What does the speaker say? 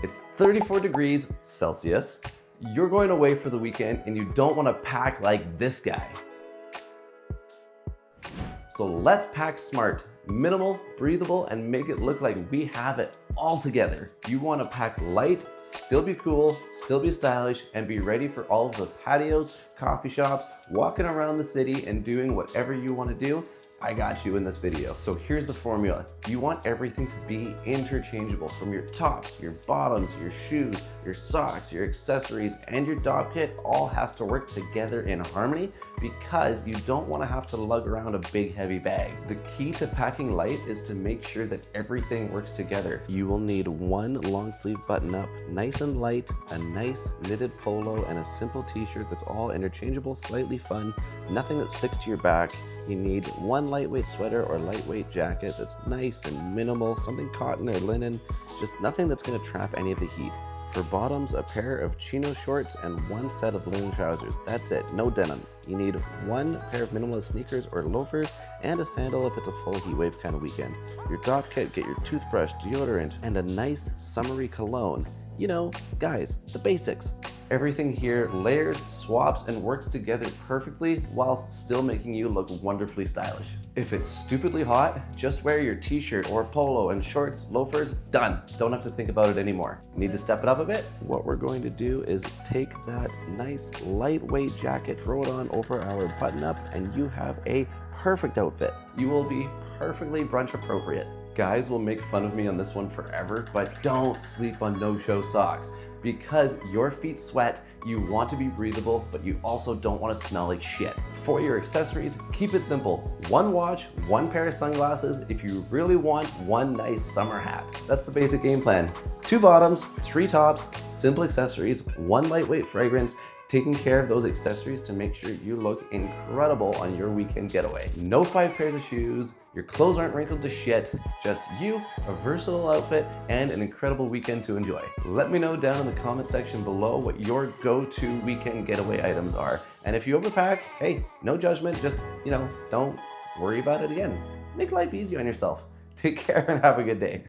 It's 34 degrees Celsius. You're going away for the weekend and you don't want to pack like this guy. So let's pack smart, minimal, breathable, and make it look like we have it all together. You want to pack light, still be cool, still be stylish, and be ready for all of the patios, coffee shops, walking around the city and doing whatever you want to do. I got you in this video. So here's the formula. You want everything to be interchangeable, from your tops, your bottoms, your shoes, your socks, your accessories, and your dog kit all has to work together in harmony because you don't want to have to lug around a big heavy bag. The key to packing light is to make sure that everything works together. You will need one long sleeve button up, nice and light, a nice knitted polo, and a simple t-shirt that's all interchangeable, slightly fun, nothing that sticks to your back. You need one lightweight sweater or lightweight jacket that's nice and minimal, something cotton or linen, just nothing that's going to trap any of the heat. For bottoms, a pair of chino shorts and one set of linen trousers. That's it, no denim. You need one pair of minimalist sneakers or loafers and a sandal if it's a full heat wave kind of weekend. Your dog kit, get your toothbrush, deodorant, and a nice summery cologne. You know, guys, the basics. Everything here layers, swaps, and works together perfectly whilst still making you look wonderfully stylish. If it's stupidly hot, just wear your t-shirt or polo and shorts, loafers, done. Don't have to think about it anymore. Need to step it up a bit? What we're going to do is take that nice lightweight jacket, throw it on over our button up, and you have a perfect outfit. You will be perfectly brunch appropriate. Guys will make fun of me on this one forever, but don't sleep on no-show socks. Because your feet sweat, you want to be breathable, but you also don't want to smell like shit. For your accessories, keep it simple. One watch, one pair of sunglasses, if you really want one nice summer hat. That's the basic game plan. 2 bottoms, 3 tops, simple accessories, 1 lightweight fragrance, taking care of those accessories to make sure you look incredible on your weekend getaway. No 5 pairs of shoes, your clothes aren't wrinkled to shit, just you, a versatile outfit, and an incredible weekend to enjoy. Let me know down in the comment section below what your go-to weekend getaway items are. And if you overpack, hey, no judgment, just, don't worry about it again. Make life easy on yourself. Take care and have a good day.